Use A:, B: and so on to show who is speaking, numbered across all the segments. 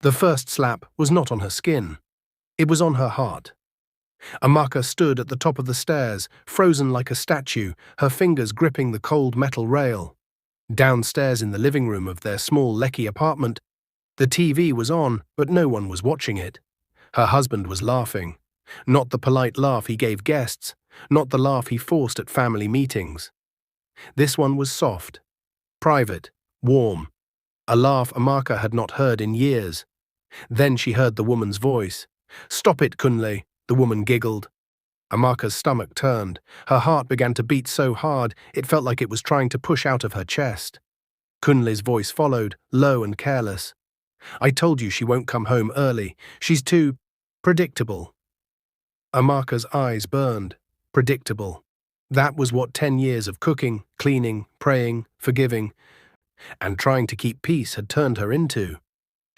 A: The first slap was not on her skin. It was on her heart. Amaka stood at the top of the stairs, frozen like a statue, her fingers gripping the cold metal rail. Downstairs in the living room of their small Lekki apartment, the TV was on, but no one was watching it. Her husband was laughing. Not the polite laugh he gave guests, not the laugh he forced at family meetings. This one was soft, private, warm, a laugh Amaka had not heard in years. Then she heard the woman's voice. "Stop it, Kunlay," the woman giggled. Amaka's stomach turned. Her heart began to beat so hard it felt like it was trying to push out of her chest. Kunlay's voice followed, low and careless. "I told you she won't come home early. She's too predictable." Amaka's eyes burned. Predictable. That was what 10 years of cooking, cleaning, praying, forgiving, and trying to keep peace had turned her into.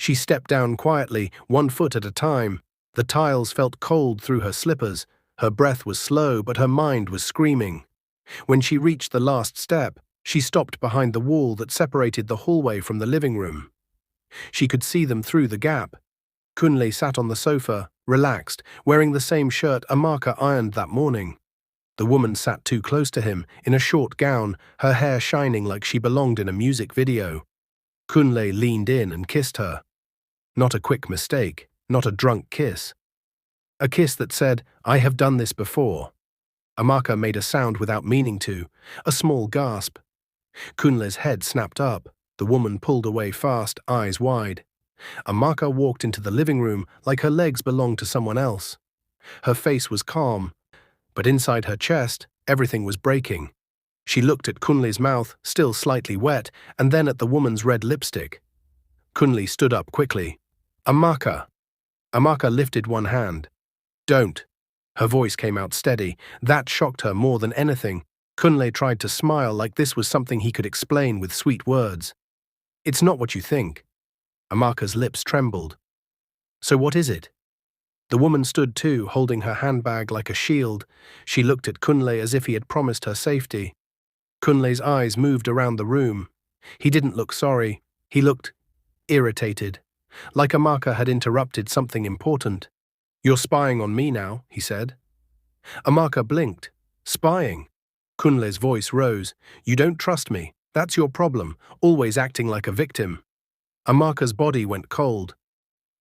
A: She stepped down quietly, 1 foot at a time. The tiles felt cold through her slippers. Her breath was slow, but her mind was screaming. When she reached the last step, she stopped behind the wall that separated the hallway from the living room. She could see them through the gap. Kunlay sat on the sofa, relaxed, wearing the same shirt Amaka ironed that morning. The woman sat too close to him, in a short gown, her hair shining like she belonged in a music video. Kunlay leaned in and kissed her. Not a quick mistake, not a drunk kiss. A kiss that said, "I have done this before." Amaka made a sound without meaning to, a small gasp. Kunlay's head snapped up. The woman pulled away fast, eyes wide. Amaka walked into the living room like her legs belonged to someone else. Her face was calm, but inside her chest, everything was breaking. She looked at Kunlay's mouth, still slightly wet, and then at the woman's red lipstick. Kunlay stood up quickly. "Amaka!" Amaka lifted one hand. "Don't." Her voice came out steady. That shocked her more than anything. Kunlay tried to smile like this was something he could explain with sweet words. "It's not what you think." Amaka's lips trembled. "So what is it?" The woman stood too, holding her handbag like a shield. She looked at Kunlay as if he had promised her safety. Kunlay's eyes moved around the room. He didn't look sorry. He looked irritated, like Amaka had interrupted something important. "You're spying on me now," he said. Amaka blinked. "Spying?" Kunlay's voice rose. "You don't trust me. That's your problem, always acting like a victim." Amaka's body went cold.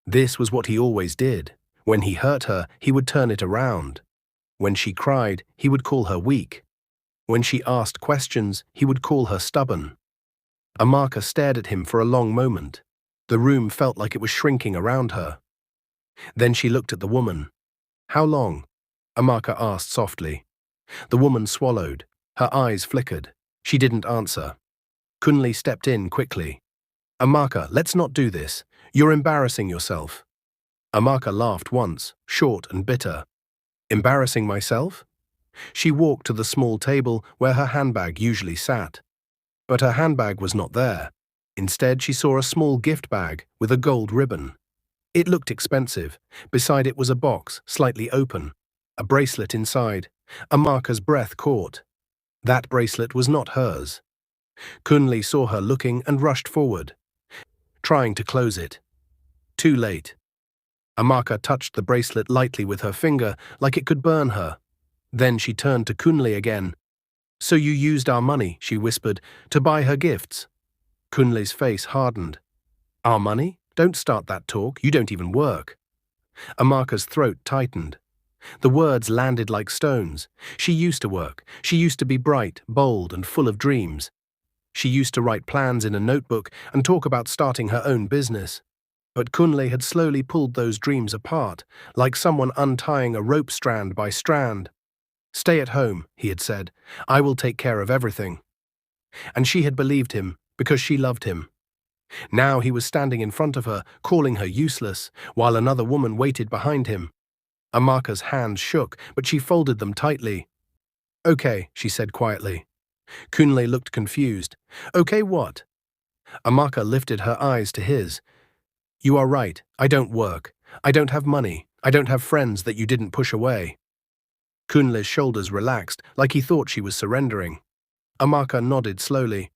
A: This was what he always did. When he hurt her, he would turn it around. When she cried, he would call her weak. When she asked questions, he would call her stubborn. Amaka stared at him for a long moment. The room felt like it was shrinking around her. Then she looked at the woman. "How long?" Amaka asked softly. The woman swallowed. Her eyes flickered. She didn't answer. Kunlay stepped in quickly. "Amaka, let's not do this. You're embarrassing yourself." Amaka laughed once, short and bitter. "Embarrassing myself?" She walked to the small table where her handbag usually sat. But her handbag was not there. Instead, she saw a small gift bag with a gold ribbon. It looked expensive. Beside it was a box, slightly open. A bracelet inside. Amaka's breath caught. That bracelet was not hers. Kunlay saw her looking and rushed forward, trying to close it. Too late. Amaka touched the bracelet lightly with her finger, like it could burn her. Then she turned to Kunlay again. "So you used our money," she whispered, "to buy her gifts." Kunlay's face hardened. "Our money? Don't start that talk. You don't even work." Amaka's throat tightened. The words landed like stones. She used to work. She used to be bright, bold, and full of dreams. She used to write plans in a notebook and talk about starting her own business. But Kunlay had slowly pulled those dreams apart, like someone untying a rope strand by strand. "Stay at home," he had said. "I will take care of everything." And she had believed him, because she loved him. Now he was standing in front of her, calling her useless, while another woman waited behind him. Amaka's hands shook, but she folded them tightly. "Okay," she said quietly. Kunlay looked confused. "Okay what?" Amaka lifted her eyes to his. "You are right. I don't work. I don't have money. I don't have friends that you didn't push away." Kunlay's shoulders relaxed, like he thought she was surrendering. Amaka nodded slowly.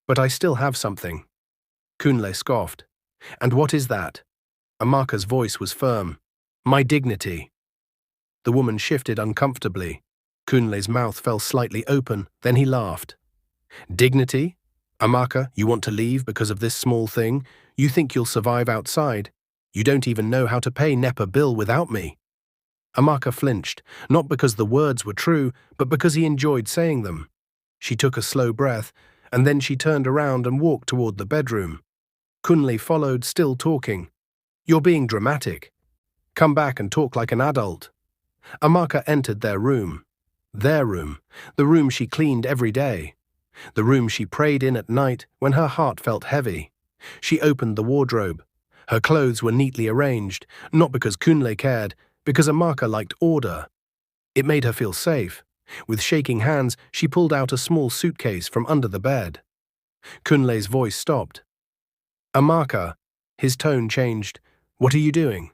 A: "But I still have something." Kunlay scoffed. "And what is that?" Amaka's voice was firm. "My dignity." The woman shifted uncomfortably. Kunlay's mouth fell slightly open, then he laughed. "Dignity? Amaka, you want to leave because of this small thing? You think you'll survive outside? You don't even know how to pay NEPA bill without me." Amaka flinched, not because the words were true, but because he enjoyed saying them. She took a slow breath, and then she turned around and walked toward the bedroom. Kunlay followed, still talking. "You're being dramatic. Come back and talk like an adult." Amaka entered their room. Their room, the room she cleaned every day. The room she prayed in at night when her heart felt heavy. She opened the wardrobe. Her clothes were neatly arranged, not because Kunlay cared, because Amaka liked order. It made her feel safe. With shaking hands, she pulled out a small suitcase from under the bed. Kunlay's voice stopped. "Amaka." His tone changed. "What are you doing?"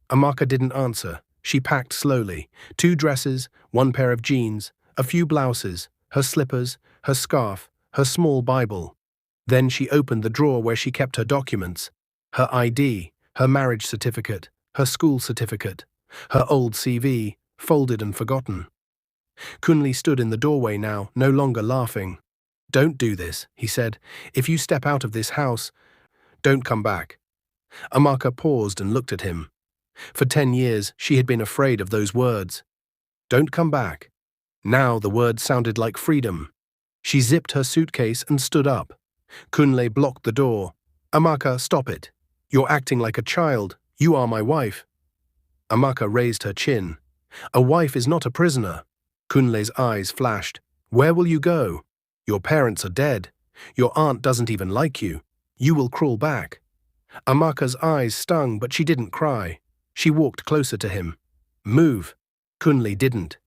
A: Amaka didn't answer. She packed slowly. 2 dresses, 1 pair of jeans, a few blouses, her slippers, her scarf, her small Bible. Then she opened the drawer where she kept her documents. Her ID, her marriage certificate, her school certificate, her old CV, folded and forgotten. Kunlay stood in the doorway now, no longer laughing. "Don't do this," he said. "If you step out of this house, don't come back." Amaka paused and looked at him. For 10 years, she had been afraid of those words. Don't come back. Now the words sounded like freedom. She zipped her suitcase and stood up. Kunlay blocked the door. "Amaka, stop it. You're acting like a child. You are my wife." Amaka raised her chin. "A wife is not a prisoner." Kunlay's eyes flashed. "Where will you go? Your parents are dead. Your aunt doesn't even like you. You will crawl back." Amaka's eyes stung, but she didn't cry. She walked closer to him. "Move." Kunlay didn't.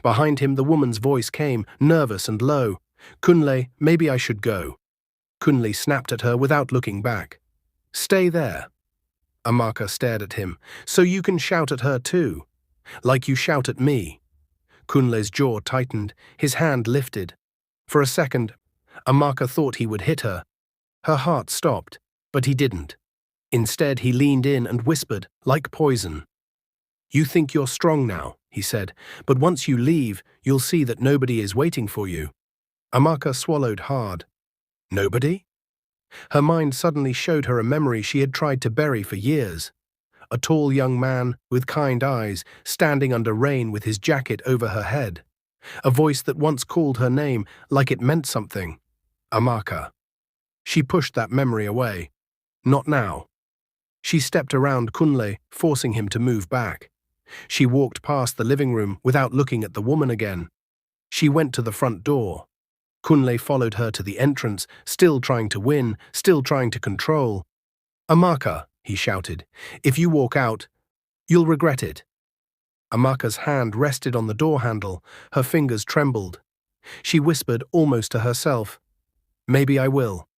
A: Behind him the woman's voice came, nervous and low. "Kunlay, maybe I should go." Kunlay snapped at her without looking back. "Stay there." Amaka stared at him. "So you can shout at her too? Like you shout at me?" Kunlay's jaw tightened, his hand lifted. For a second, Amaka thought he would hit her. Her heart stopped, but he didn't. Instead, he leaned in and whispered, like poison. "You think you're strong now," he said, "but once you leave, you'll see that nobody is waiting for you." Amaka swallowed hard. Nobody? Her mind suddenly showed her a memory she had tried to bury for years. A tall young man, with kind eyes, standing under rain with his jacket over her head. A voice that once called her name like it meant something. Amaka. She pushed that memory away. Not now. She stepped around Kunlay, forcing him to move back. She walked past the living room without looking at the woman again. She went to the front door. Kunlay followed her to the entrance, still trying to win, still trying to control. "Amaka," he shouted, "if you walk out, you'll regret it." Amaka's hand rested on the door handle, her fingers trembled. She whispered almost to herself, "Maybe I will."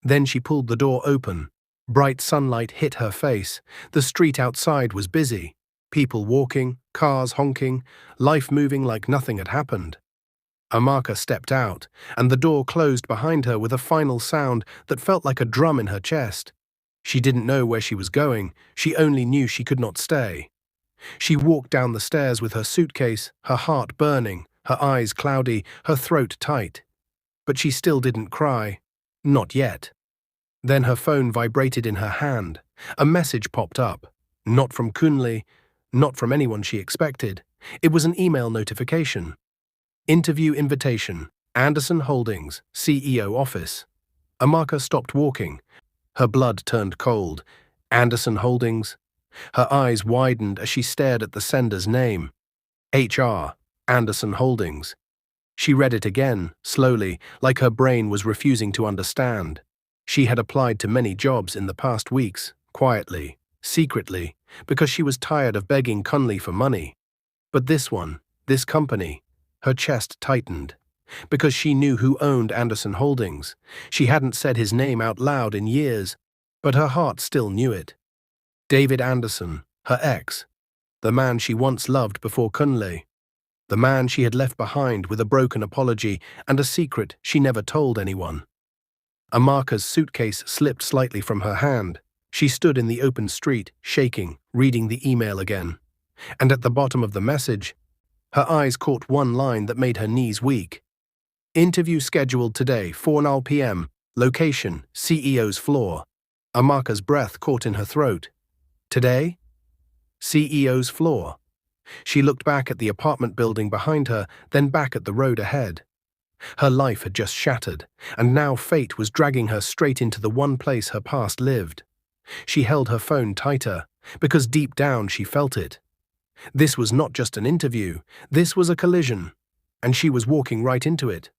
A: Then she pulled the door open. Bright sunlight hit her face. The street outside was busy. People walking, cars honking, life moving like nothing had happened. Amaka stepped out, and the door closed behind her with a final sound that felt like a drum in her chest. She didn't know where she was going, she only knew she could not stay. She walked down the stairs with her suitcase, her heart burning, her eyes cloudy, her throat tight. But she still didn't cry. Not yet. Then her phone vibrated in her hand. A message popped up. Not from Kunlay, not from anyone she expected. It was an email notification. Interview invitation. Anderson Holdings, CEO office. Amaka stopped walking. Her blood turned cold. Anderson Holdings. Her eyes widened as she stared at the sender's name. HR, Anderson Holdings. She read it again, slowly, like her brain was refusing to understand. She had applied to many jobs in the past weeks, quietly, secretly, because she was tired of begging Kunlay for money. But this one, this company, her chest tightened. Because she knew who owned Anderson Holdings. She hadn't said his name out loud in years, but her heart still knew it. David Anderson, her ex. The man she once loved before Kunlay. The man she had left behind with a broken apology and a secret she never told anyone. Amaka's suitcase slipped slightly from her hand. She stood in the open street, shaking, reading the email again. And at the bottom of the message, her eyes caught one line that made her knees weak. Interview scheduled today, 4:00 p.m. Location, CEO's floor. Amaka's breath caught in her throat. Today? CEO's floor. She looked back at the apartment building behind her, then back at the road ahead. Her life had just shattered, and now fate was dragging her straight into the one place her past lived. She held her phone tighter, because deep down she felt it. This was not just an interview, this was a collision, and she was walking right into it.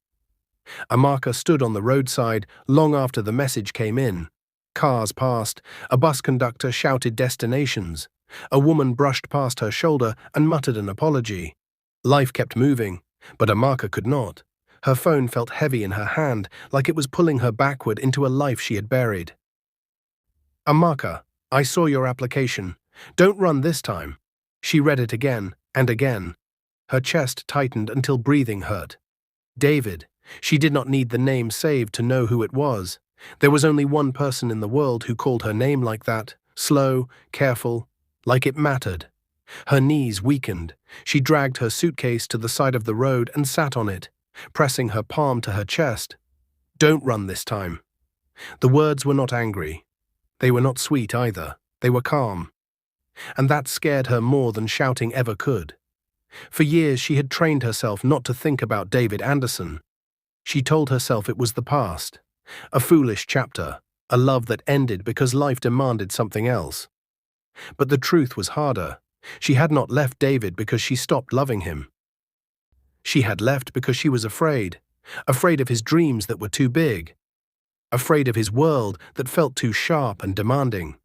A: Amaka stood on the roadside long after the message came in. Cars passed, a bus conductor shouted destinations. A woman brushed past her shoulder and muttered an apology. Life kept moving, but Amaka could not. Her phone felt heavy in her hand, like it was pulling her backward into a life she had buried. Amaka, I saw your application. Don't run this time. She read it again and again. Her chest tightened until breathing hurt. David. She did not need the name saved to know who it was. There was only one person in the world who called her name like that, slow, careful, like it mattered. Her knees weakened. She dragged her suitcase to the side of the road and sat on it, pressing her palm to her chest. Don't run this time. The words were not angry. They were not sweet either. They were calm. And that scared her more than shouting ever could. For years she had trained herself not to think about David Anderson. She told herself it was the past, a foolish chapter, a love that ended because life demanded something else. But the truth was harder. She had not left David because she stopped loving him. She had left because she was afraid of his dreams that were too big, afraid of his world that felt too sharp and demanding,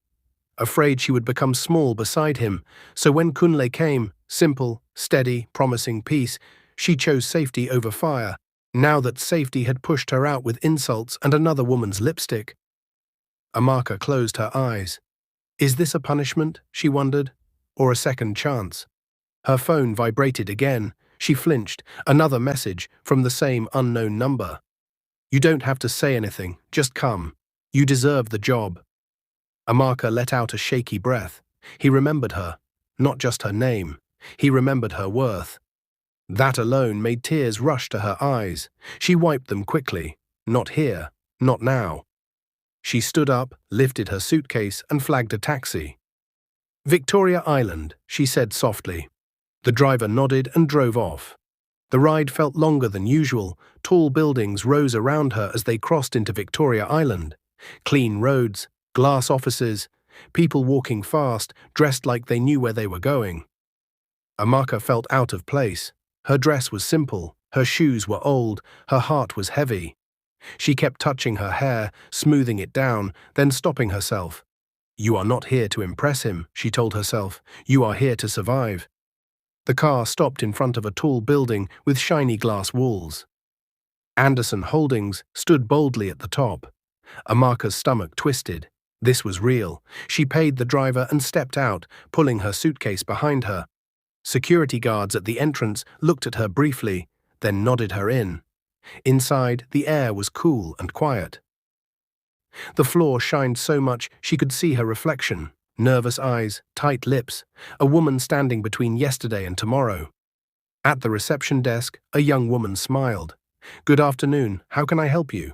A: afraid she would become small beside him. So when Kunlay came, simple, steady, promising peace, she chose safety over fire, now that safety had pushed her out with insults and another woman's lipstick. Amaka closed her eyes. Is this a punishment, she wondered, or a second chance? Her phone vibrated again. She flinched. Another message from the same unknown number. You don't have to say anything, just come. You deserve the job. Amaka let out a shaky breath. He remembered her, not just her name. He remembered her worth. That alone made tears rush to her eyes. She wiped them quickly. Not here, not now. She stood up, lifted her suitcase, and flagged a taxi. Victoria Island, she said softly. The driver nodded and drove off. The ride felt longer than usual. Tall buildings rose around her as they crossed into Victoria Island. Clean roads, glass offices, people walking fast, dressed like they knew where they were going. Amaka felt out of place. Her dress was simple, her shoes were old, her heart was heavy. She kept touching her hair, smoothing it down, then stopping herself. You are not here to impress him, she told herself. You are here to survive. The car stopped in front of a tall building with shiny glass walls. Anderson Holdings stood boldly at the top. Amaka's stomach twisted. This was real. She paid the driver and stepped out, pulling her suitcase behind her. Security guards at the entrance looked at her briefly, then nodded her in. Inside, the air was cool and quiet. The floor shined so much she could see her reflection. Nervous eyes, tight lips, a woman standing between yesterday and tomorrow. At the reception desk, a young woman smiled. Good afternoon, how can I help you?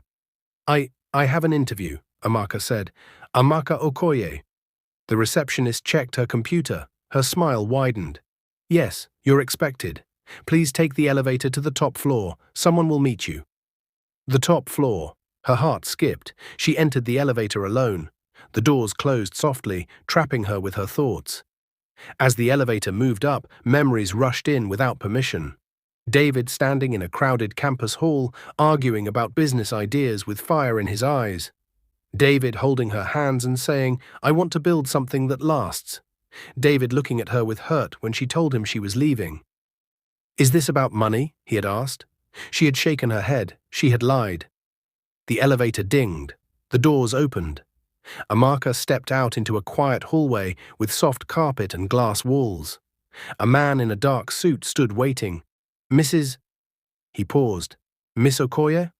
A: I have an interview, Amaka said. Amaka Okoye. The receptionist checked her computer. Her smile widened. Yes, you're expected. Please take the elevator to the top floor. Someone will meet you. The top floor. Her heart skipped. She entered the elevator alone. The doors closed softly, trapping her with her thoughts. As the elevator moved up, memories rushed in without permission. David standing in a crowded campus hall, arguing about business ideas with fire in his eyes. David holding her hands and saying, I want to build something that lasts. David looking at her with hurt when she told him she was leaving. Is this about money? He had asked. She had shaken her head. She had lied. The elevator dinged. The doors opened. Amaka stepped out into a quiet hallway with soft carpet and glass walls. A man in a dark suit stood waiting. Mrs. He paused. Miss Okoye?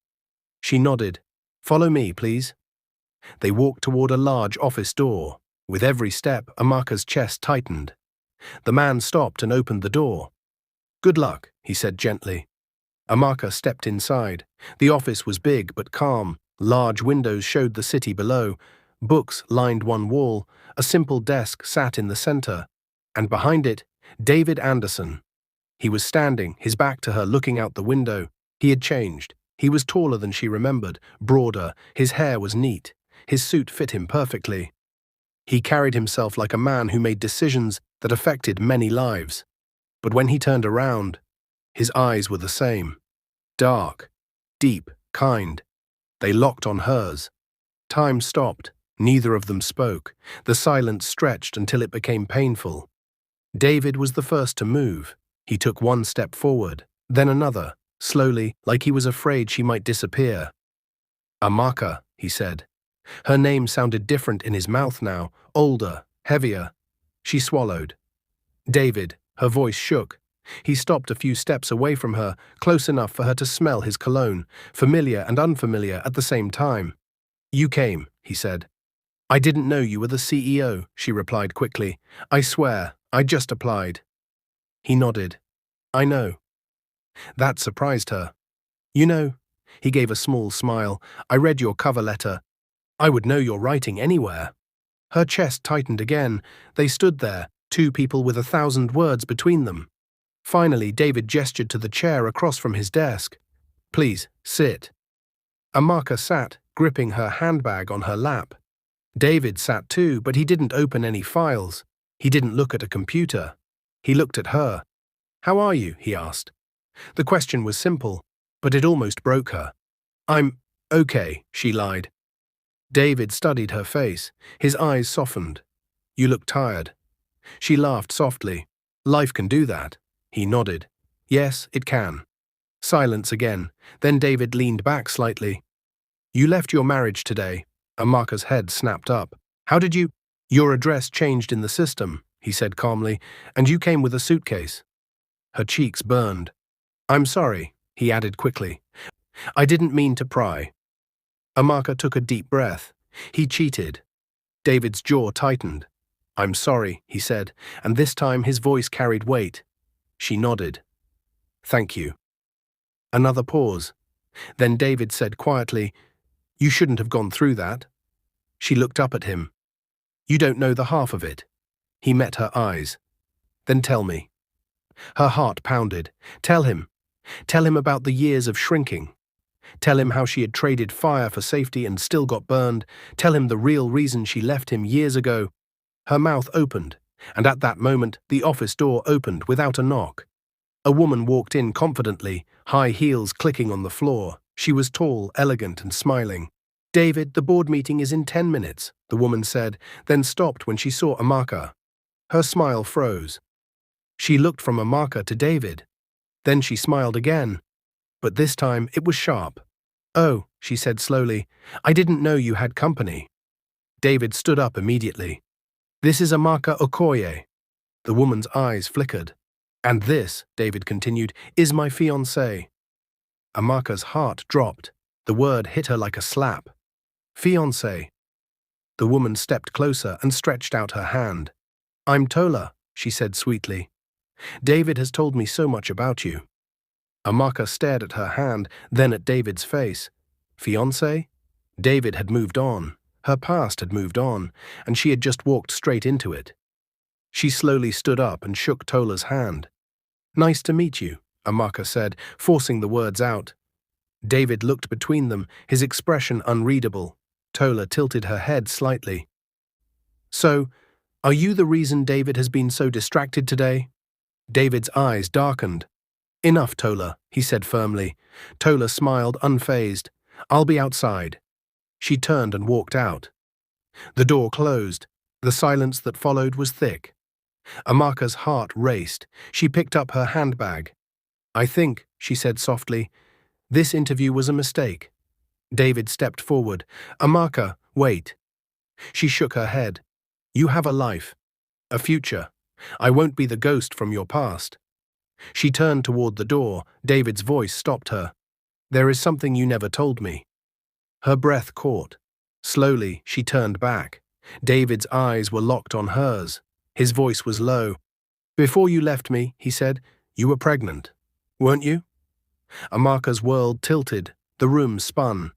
A: She nodded. Follow me, please. They walked toward a large office door. With every step, Amaka's chest tightened. The man stopped and opened the door. "Good luck," he said gently. Amaka stepped inside. The office was big but calm. Large windows showed the city below. Books lined one wall. A simple desk sat in the center. And behind it, David Anderson. He was standing, his back to her, looking out the window. He had changed. He was taller than she remembered, broader. His hair was neat. His suit fit him perfectly. He carried himself like a man who made decisions that affected many lives. But when he turned around, his eyes were the same. Dark, deep, kind. They locked on hers. Time stopped. Neither of them spoke. The silence stretched until it became painful. David was the first to move. He took one step forward, then another, slowly, like he was afraid she might disappear. "Amaka," he said. Her name sounded different in his mouth now, older, heavier. She swallowed. "David," her voice shook. He stopped a few steps away from her, close enough for her to smell his cologne, familiar and unfamiliar at the same time. "You came," he said. "I didn't know you were the CEO," she replied quickly. "I swear, I just applied." He nodded. "I know." That surprised her. "You know," he gave a small smile, "I read your cover letter. I would know your writing anywhere." Her chest tightened again. They stood there, two people with 1,000 words between them. Finally, David gestured to the chair across from his desk. "Please, sit." Amaka sat, gripping her handbag on her lap. David sat too, but he didn't open any files. He didn't look at a computer. He looked at her. "How are you?" he asked. The question was simple, but it almost broke her. "I'm okay," she lied. David studied her face. His eyes softened. "You look tired." She laughed softly. "Life can do that." He nodded. "Yes, it can." Silence again. Then David leaned back slightly. "You left your marriage today." Amaka's head snapped up. "How did you—" "Your address changed in the system," he said calmly, "and you came with a suitcase." Her cheeks burned. "I'm sorry," he added quickly. "I didn't mean to pry." Amaka took a deep breath. He cheated. David's jaw tightened. "I'm sorry," he said, and this time his voice carried weight. She nodded. "Thank you." Another pause. Then David said quietly, "You shouldn't have gone through that." She looked up at him. "You don't know the half of it." He met her eyes. "Then tell me." Her heart pounded. Tell him. Tell him about the years of shrinking. Tell him how she had traded fire for safety and still got burned. Tell him the real reason she left him years ago. Her mouth opened, and at that moment the office door opened without a knock. A woman walked in confidently, high heels clicking on the floor. She was tall, elegant, and smiling. "David, the board meeting is in 10 minutes, the woman said, then stopped when she saw Amaka. Her smile froze. She looked from Amaka to David. Then she smiled again. But this time it was sharp. "Oh," she said slowly, "I didn't know you had company." David stood up immediately. "This is Amaka Okoye." The woman's eyes flickered. "And this," David continued, "is my fiancé." Amaka's heart dropped. The word hit her like a slap. "Fiancé." The woman stepped closer and stretched out her hand. "I'm Tola," she said sweetly. "David has told me so much about you." Amaka stared at her hand, then at David's face. Fiancé? David had moved on. Her past had moved on, and she had just walked straight into it. She slowly stood up and shook Tola's hand. "Nice to meet you," Amaka said, forcing the words out. David looked between them, his expression unreadable. Tola tilted her head slightly. "So, are you the reason David has been so distracted today?" David's eyes darkened. "Enough, Tola," he said firmly. Tola smiled unfazed. "I'll be outside." She turned and walked out. The door closed. The silence that followed was thick. Amaka's heart raced. She picked up her handbag. "I think," she said softly, "this interview was a mistake." David stepped forward. "Amaka, wait." She shook her head. "You have a life. A future. I won't be the ghost from your past." She turned toward the door. David's voice stopped her. "There is something you never told me." Her breath caught. Slowly, she turned back. David's eyes were locked on hers. His voice was low. "Before you left me," he said, "you were pregnant, weren't you?" Amaka's world tilted. The room spun.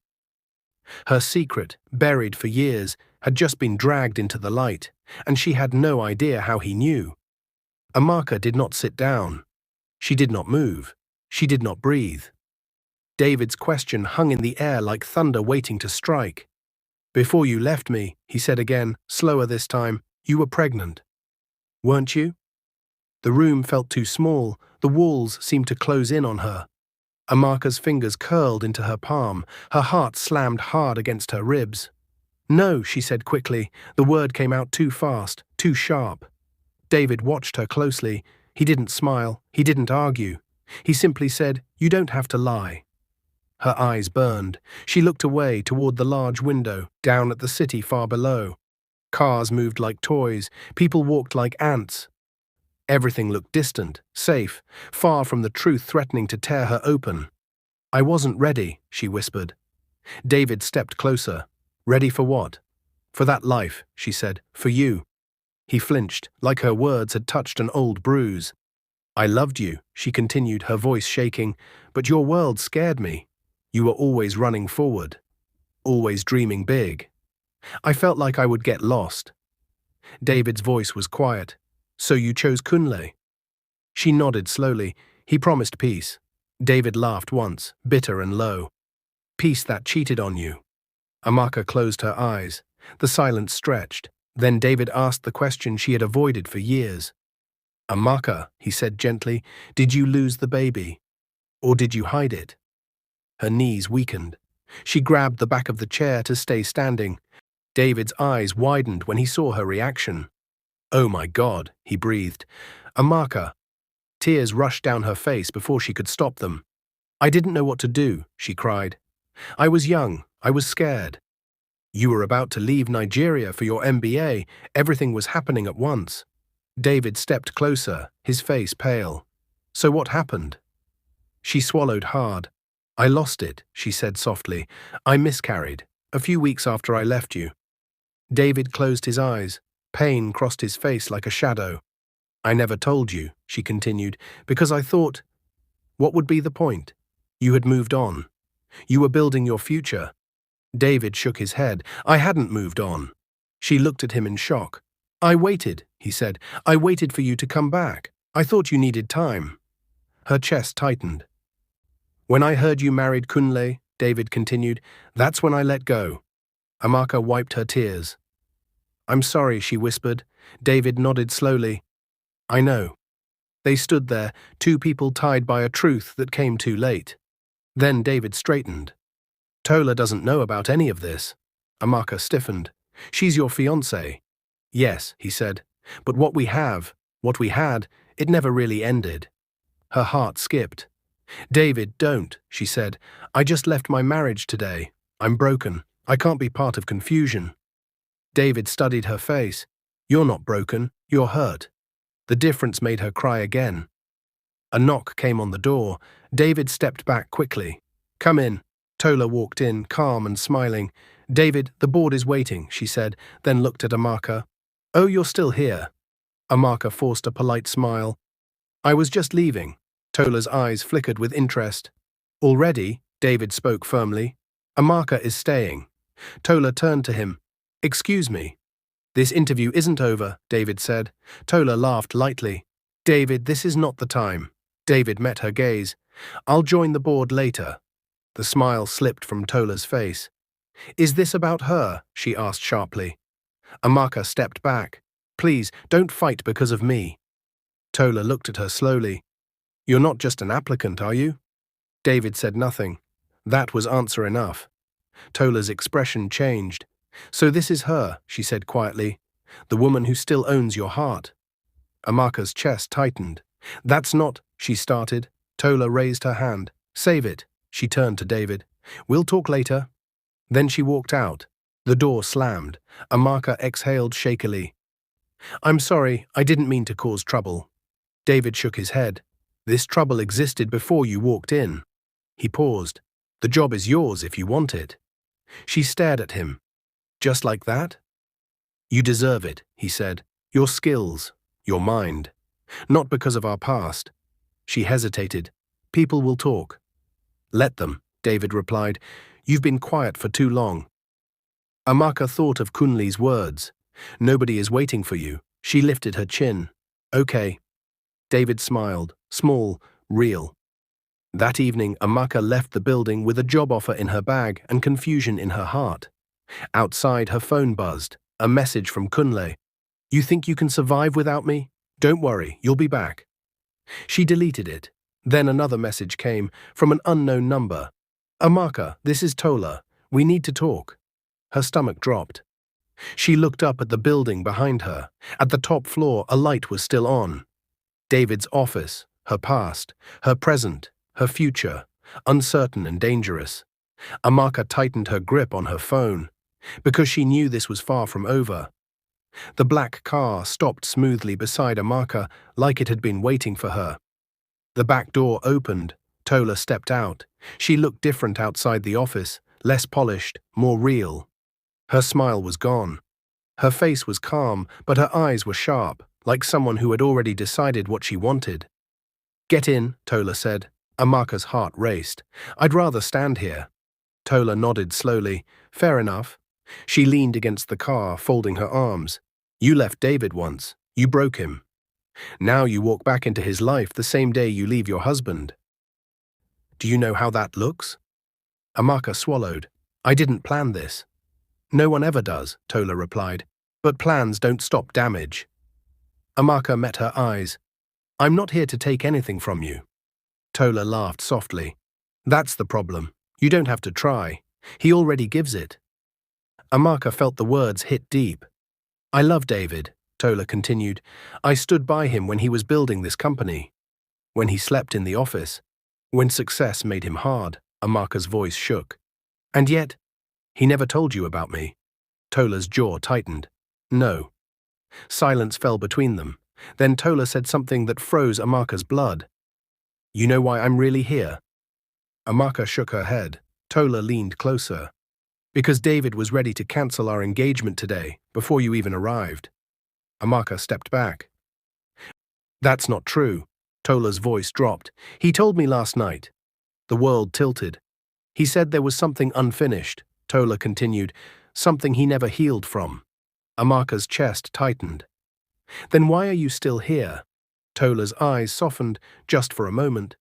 A: Her secret, buried for years, had just been dragged into the light, and she had no idea how he knew. Amaka did not sit down. She did not move. She did not breathe. David's question hung in the air like thunder waiting to strike. "Before you left me," he said again, slower this time, "you were pregnant, weren't you?" The room felt too small. The walls seemed to close in on her. Amaka's fingers curled into her palm. Her heart slammed hard against her ribs. "No," she said quickly. The word came out too fast, too sharp. David watched her closely. He didn't smile. He didn't argue. He simply said, "You don't have to lie." Her eyes burned. She looked away toward the large window, down at the city far below. Cars moved like toys. People walked like ants. Everything looked distant, safe, far from the truth threatening to tear her open. "I wasn't ready," she whispered. David stepped closer. "Ready for what?" "For that life," she said. "For you." He flinched, like her words had touched an old bruise. "I loved you," she continued, her voice shaking, "but your world scared me. You were always running forward, always dreaming big. I felt like I would get lost." David's voice was quiet. "So you chose Kunlay?" She nodded slowly. "He promised peace." David laughed once, bitter and low. "Peace that cheated on you." Amaka closed her eyes. The silence stretched. Then David asked the question she had avoided for years. "Amaka," he said gently, "did you lose the baby? Or did you hide it?" Her knees weakened. She grabbed the back of the chair to stay standing. David's eyes widened when he saw her reaction. "Oh my God," he breathed. "Amaka." Tears rushed down her face before she could stop them. "I didn't know what to do," she cried. "I was young. I was scared." "You were about to leave Nigeria for your MBA. Everything was happening at once." David stepped closer, his face pale. "So what happened?" She swallowed hard. "I lost it," she said softly. "I miscarried, a few weeks after I left you." David closed his eyes. Pain crossed his face like a shadow. "I never told you," she continued, "because I thought, what would be the point? You had moved on. You were building your future." David shook his head. "I hadn't moved on." She looked at him in shock. "I waited," he said. "I waited for you to come back. I thought you needed time." Her chest tightened. "When I heard you married Kunlay," David continued, "that's when I let go." Amaka wiped her tears. "I'm sorry," she whispered. David nodded slowly. "I know." They stood there, two people tied by a truth that came too late. Then David straightened. "Tola doesn't know about any of this." Amaka stiffened. "She's your fiancée." "Yes," he said. "But what we had, it never really ended." Her heart skipped. "David, don't," she said. "I just left my marriage today. I'm broken. I can't be part of confusion." David studied her face. "You're not broken. You're hurt." The difference made her cry again. A knock came on the door. David stepped back quickly. "Come in." Tola walked in, calm and smiling. "David, the board is waiting," she said, then looked at Amaka. "Oh, you're still here." Amaka forced a polite smile. "I was just leaving." Tola's eyes flickered with interest. "Already?" David spoke firmly. "Amaka is staying." Tola turned to him. "Excuse me." "This interview isn't over," David said. Tola laughed lightly. "David, this is not the time." David met her gaze. "I'll join the board later." The smile slipped from Tola's face. "Is this about her?" she asked sharply. Amaka stepped back. "Please, don't fight because of me." Tola looked at her slowly. "You're not just an applicant, are you?" David said nothing. That was answer enough. Tola's expression changed. "So this is her," she said quietly. "The woman who still owns your heart." Amaka's chest tightened. "That's not," she started. Tola raised her hand. "Save it." She turned to David. "We'll talk later." Then she walked out. The door slammed. Amaka exhaled shakily. "I'm sorry, I didn't mean to cause trouble." David shook his head. "This trouble existed before you walked in." He paused. "The job is yours if you want it." She stared at him. Just like that? You deserve it, he said. Your skills, your mind. Not because of our past. She hesitated. People will talk. Let them, David replied. You've been quiet for too long. Amaka thought of Kunlay's words. Nobody is waiting for you. She lifted her chin. Okay. David smiled, small, real. That evening, Amaka left the building with a job offer in her bag and confusion in her heart. Outside, her phone buzzed. A message from Kunlay. You think you can survive without me? Don't worry, you'll be back. She deleted it. Then another message came from an unknown number. Amaka, this is Tola. We need to talk. Her stomach dropped. She looked up at the building behind her. At the top floor, a light was still on. David's office, her past, her present, her future, uncertain and dangerous. Amaka tightened her grip on her phone, because she knew this was far from over. The black car stopped smoothly beside Amaka like it had been waiting for her. The back door opened. Tola stepped out. She looked different outside the office, less polished, more real. Her smile was gone. Her face was calm, but her eyes were sharp, like someone who had already decided what she wanted. Get in, Tola said. Amaka's heart raced. I'd rather stand here. Tola nodded slowly. Fair enough. She leaned against the car, folding her arms. You left David once. You broke him. Now you walk back into his life the same day you leave your husband. Do you know how that looks? Amaka swallowed. I didn't plan this. No one ever does, Tola replied. But plans don't stop damage. Amaka met her eyes. I'm not here to take anything from you. Tola laughed softly. That's the problem. You don't have to try. He already gives it. Amaka felt the words hit deep. I love David, Tola continued. I stood by him when he was building this company. When he slept in the office. When success made him hard, Amaka's voice shook. And yet, he never told you about me. Tola's jaw tightened. No. Silence fell between them. Then Tola said something that froze Amaka's blood. You know why I'm really here? Amaka shook her head. Tola leaned closer. Because David was ready to cancel our engagement today, before you even arrived. Amaka stepped back. That's not true. Tola's voice dropped. He told me last night. The world tilted. He said there was something unfinished, Tola continued, something he never healed from. Amaka's chest tightened. Then why are you still here? Tola's eyes softened just for a moment.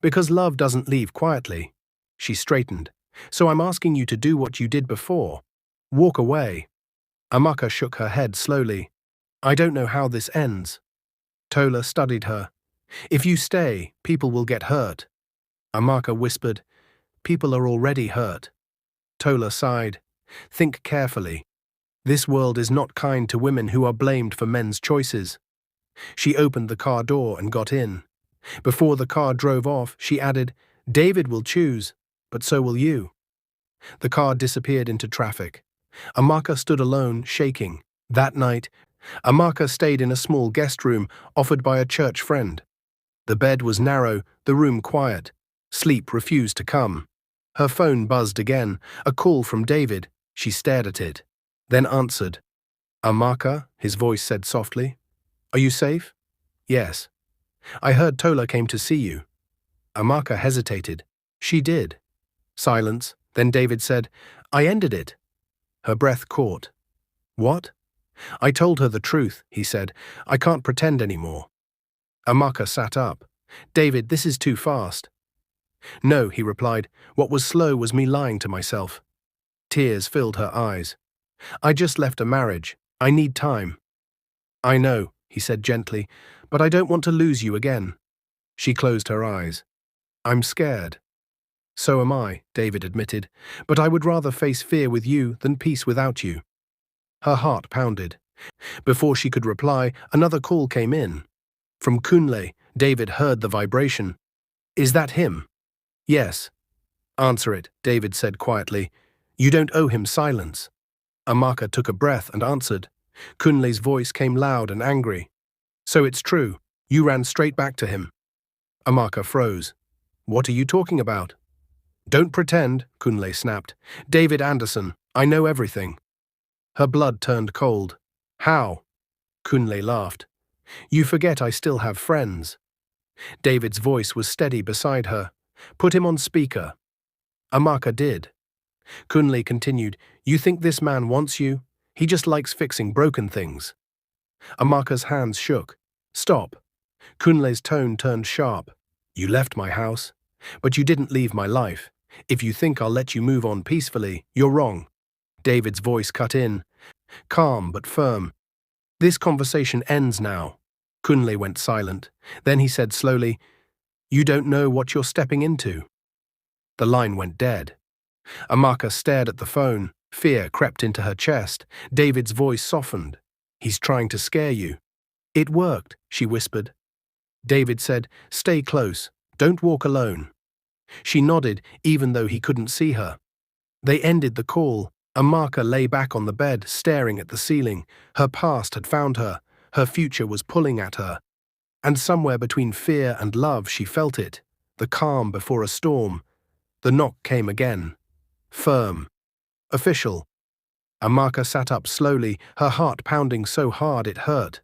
A: Because love doesn't leave quietly. She straightened. So I'm asking you to do what you did before. Walk away. Amaka shook her head slowly. I don't know how this ends. Tola studied her. If you stay, people will get hurt. Amaka whispered, people are already hurt. Tola sighed. Think carefully. This world is not kind to women who are blamed for men's choices. She opened the car door and got in. Before the car drove off, she added, David will choose, but so will you. The car disappeared into traffic. Amaka stood alone, shaking. That night, Amaka stayed in a small guest room offered by a church friend. The bed was narrow, the room quiet. Sleep refused to come. Her phone buzzed again, a call from David. She stared at it, then answered. Amaka, his voice said softly. Are you safe? Yes. I heard Tola came to see you. Amaka hesitated. She did. Silence. Then David said, I ended it. Her breath caught. What? I told her the truth, he said. I can't pretend anymore. Amaka sat up. David, this is too fast. No, he replied. What was slow was me lying to myself. Tears filled her eyes. I just left a marriage. I need time. I know, he said gently, but I don't want to lose you again. She closed her eyes. I'm scared. So am I, David admitted, but I would rather face fear with you than peace without you. Her heart pounded. Before she could reply, another call came in. From Kunlay, David heard the vibration. Is that him? Yes. Answer it, David said quietly. You don't owe him silence. Amaka took a breath and answered. Kunlay's voice came loud and angry. So it's true. You ran straight back to him. Amaka froze. What are you talking about? Don't pretend, Kunlay snapped. David Anderson, I know everything. Her blood turned cold. How? Kunlay laughed. You forget I still have friends. David's voice was steady beside her. Put him on speaker. Amaka did. Kunlay continued, You think this man wants you? He just likes fixing broken things. Amaka's hands shook. Stop. Kunlay's tone turned sharp. You left my house, but you didn't leave my life. If you think I'll let you move on peacefully, you're wrong. David's voice cut in, calm but firm. This conversation ends now. Kunlay went silent. Then he said slowly, You don't know what you're stepping into. The line went dead. Amaka stared at the phone. Fear crept into her chest. David's voice softened. He's trying to scare you. It worked, she whispered. David said, Stay close. Don't walk alone. She nodded, even though he couldn't see her. They ended the call. Amaka lay back on the bed, staring at the ceiling. Her past had found her. Her future was pulling at her. And somewhere between fear and love she felt it. The calm before a storm. The knock came again. Firm. Official. Amaka sat up slowly, her heart pounding so hard it hurt.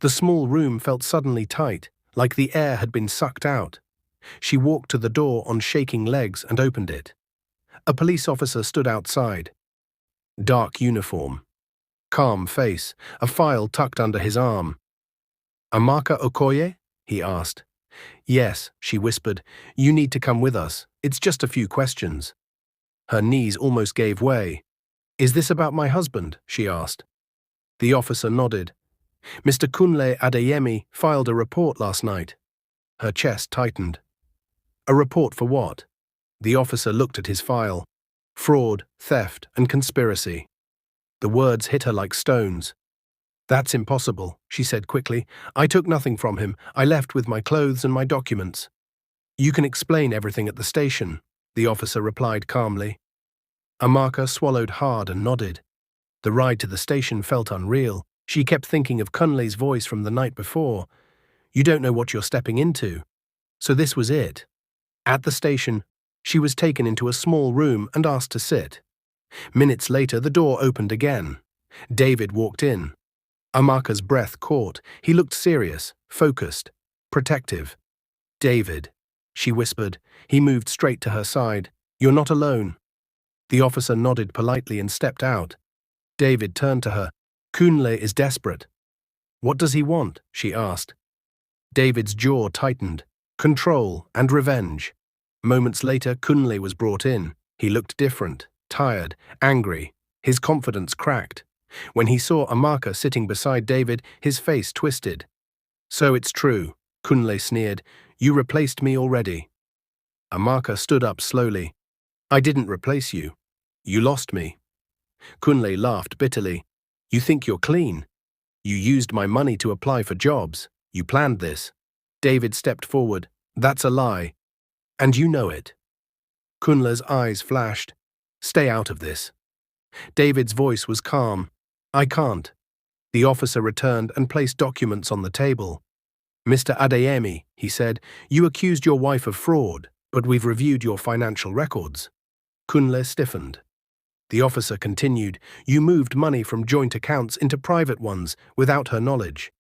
A: The small room felt suddenly tight, like the air had been sucked out. She walked to the door on shaking legs and opened it. A police officer stood outside. Dark uniform. Calm face, a file tucked under his arm. Amaka Okoye? He asked. Yes, she whispered. You need to come with us. It's just a few questions. Her knees almost gave way. Is this about my husband? She asked. The officer nodded. Mr. Kunlay Adeyemi filed a report last night. Her chest tightened. A report for what? The officer looked at his file. Fraud, theft, and conspiracy. The words hit her like stones. That's impossible, she said quickly. I took nothing from him. I left with my clothes and my documents. You can explain everything at the station, the officer replied calmly. Amaka swallowed hard and nodded. The ride to the station felt unreal. She kept thinking of Kunlay's voice from the night before. You don't know what you're stepping into. So this was it. At the station, she was taken into a small room and asked to sit. Minutes later, the door opened again. David walked in. Amaka's breath caught. He looked serious, focused, protective. David, she whispered. He moved straight to her side. You're not alone. The officer nodded politely and stepped out. David turned to her. Kunlay is desperate. What does he want? She asked. David's jaw tightened. Control and revenge. Moments later, Kunlay was brought in. He looked different, tired, angry. His confidence cracked. When he saw Amaka sitting beside David, his face twisted. So it's true, Kunlay sneered. You replaced me already. Amaka stood up slowly. I didn't replace you. You lost me. Kunlay laughed bitterly. You think you're clean? You used my money to apply for jobs. You planned this. David stepped forward. That's a lie. And you know it. Kunlay's eyes flashed. Stay out of this. David's voice was calm. I can't. The officer returned and placed documents on the table. Mr. Adeyemi, he said, you accused your wife of fraud, but we've reviewed your financial records. Kunlay stiffened. The officer continued, you moved money from joint accounts into private ones without her knowledge.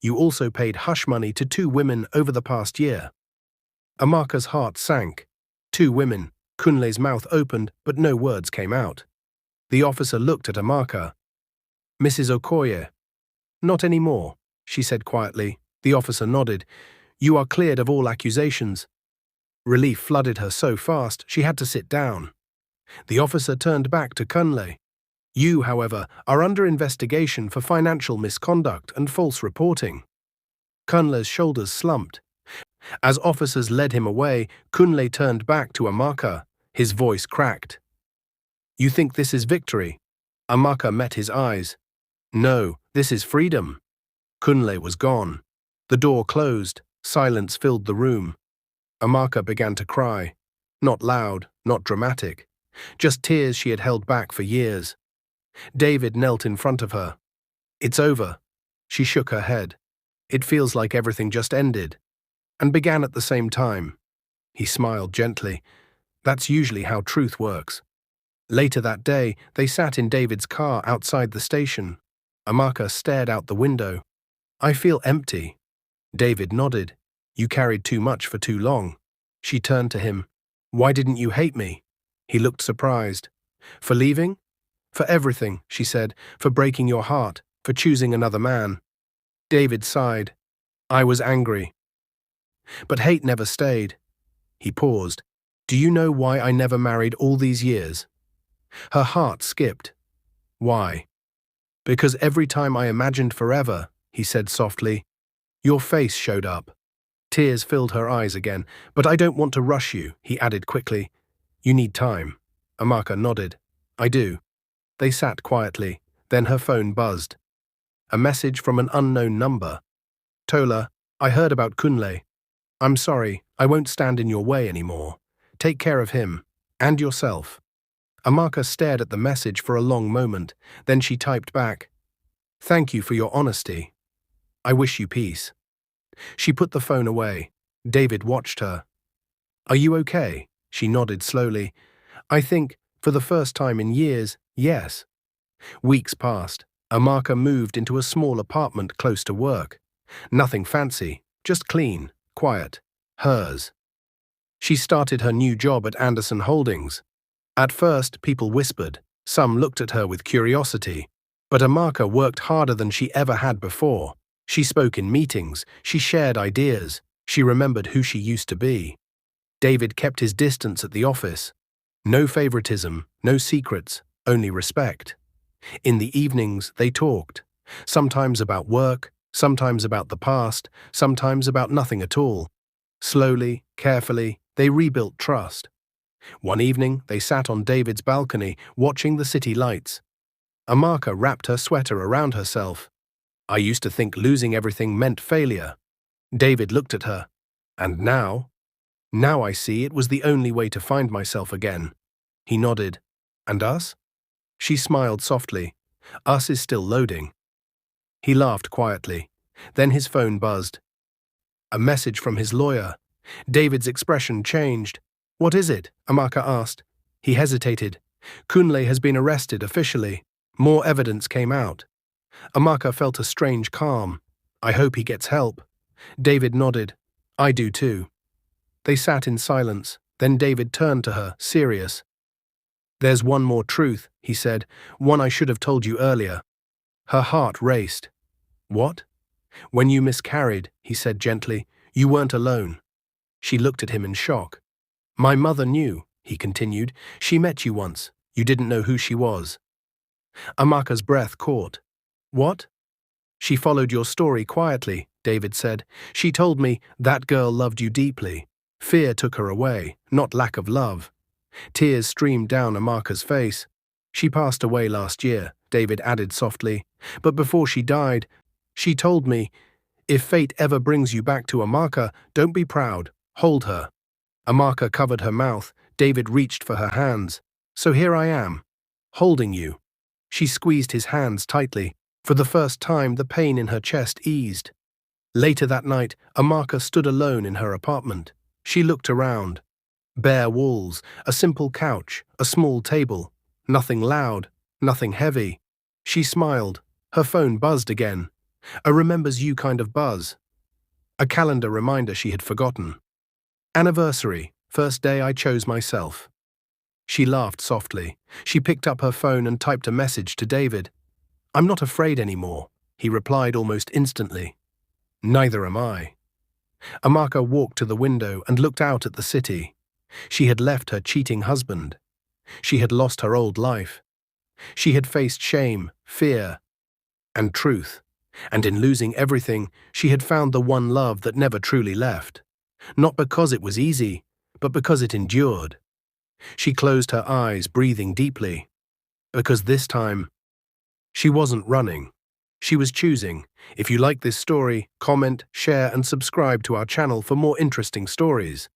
A: You also paid hush money to 2 women over the past year. Amaka's heart sank. 2 women. Kunlay's mouth opened, but no words came out. The officer looked at Amaka. Mrs. Okoye. Not anymore, she said quietly. The officer nodded. You are cleared of all accusations. Relief flooded her so fast she had to sit down. The officer turned back to Kunlay. You, however, are under investigation for financial misconduct and false reporting. Kunlay's shoulders slumped. As officers led him away, Kunlay turned back to Amaka. His voice cracked. You think this is victory? Amaka met his eyes. No, this is freedom. Kunlay was gone. The door closed. Silence filled the room. Amaka began to cry. Not loud, not dramatic. Just tears she had held back for years. David knelt in front of her. It's over. She shook her head. It feels like everything just ended. And began at the same time. He smiled gently. That's usually how truth works. Later that day, they sat in David's car outside the station. Amaka stared out the window. "I feel empty." David nodded. "You carried too much for too long." She turned to him. "Why didn't you hate me?" He looked surprised. "For leaving?" "For everything," she said. "For breaking your heart, for choosing another man." David sighed. "I was angry. But hate never stayed." He paused. "Do you know why I never married all these years?" Her heart skipped. "Why?" "Because every time I imagined forever," he said softly, "your face showed up." Tears filled her eyes again. "But I don't want to rush you," he added quickly. "You need time." Amaka nodded. "I do." They sat quietly. Then her phone buzzed. A message from an unknown number. "Tola, I heard about Kunlay. I'm sorry, I won't stand in your way anymore. Take care of him. And yourself." Amaka stared at the message for a long moment. Then she typed back, "Thank you for your honesty. I wish you peace." She put the phone away. David watched her. "Are you okay?" She nodded slowly. "I think, for the first time in years, yes." Weeks passed. Amaka moved into a small apartment close to work. Nothing fancy, just clean, quiet, hers. She started her new job at Anderson Holdings. At first, people whispered. Some looked at her with curiosity. But Amaka worked harder than she ever had before. She spoke in meetings, she shared ideas, she remembered who she used to be. David kept his distance at the office. No favoritism, no secrets, only respect. In the evenings, they talked. Sometimes about work, sometimes about the past, sometimes about nothing at all. Slowly, carefully, they rebuilt trust. One evening, they sat on David's balcony, watching the city lights. Amaka wrapped her sweater around herself. "I used to think losing everything meant failure." David looked at her. "And now?" "Now I see it was the only way to find myself again." He nodded. "And us?" She smiled softly. "Us is still loading." He laughed quietly. Then his phone buzzed. A message from his lawyer. David's expression changed. "What is it?" Amaka asked. He hesitated. "Kunlay has been arrested officially. More evidence came out." Amaka felt a strange calm. "I hope he gets help." David nodded. "I do too." They sat in silence. Then David turned to her, serious. "There's one more truth," he said, "one I should have told you earlier." Her heart raced. "What?" "When you miscarried," he said gently, "you weren't alone." She looked at him in shock. "My mother knew," he continued. "She met you once. You didn't know who she was." Amaka's breath caught. "What?" "She followed your story quietly," David said. "She told me that girl loved you deeply. Fear took her away, not lack of love." Tears streamed down Amaka's face. "She passed away last year," David added softly. "But before she died, she told me, if fate ever brings you back to Amaka, don't be proud, hold her." Amaka covered her mouth. David reached for her hands. "So here I am, holding you." She squeezed his hands tightly. For the first time, the pain in her chest eased. Later that night, Amaka stood alone in her apartment. She looked around. Bare walls, a simple couch, a small table. Nothing loud, nothing heavy. She smiled. Her phone buzzed again. A remembers you kind of buzz. A calendar reminder she had forgotten. Anniversary, first day I chose myself. She laughed softly. She picked up her phone and typed a message to David. "I'm not afraid anymore," he replied almost instantly. "Neither am I." Amaka walked to the window and looked out at the city. She had left her cheating husband. She had lost her old life. She had faced shame, fear, and truth. And in losing everything, she had found the one love that never truly left. Not because it was easy, but because it endured. She closed her eyes, breathing deeply. Because this time, she wasn't running. She was choosing. If you like this story, comment, share, and subscribe to our channel for more interesting stories.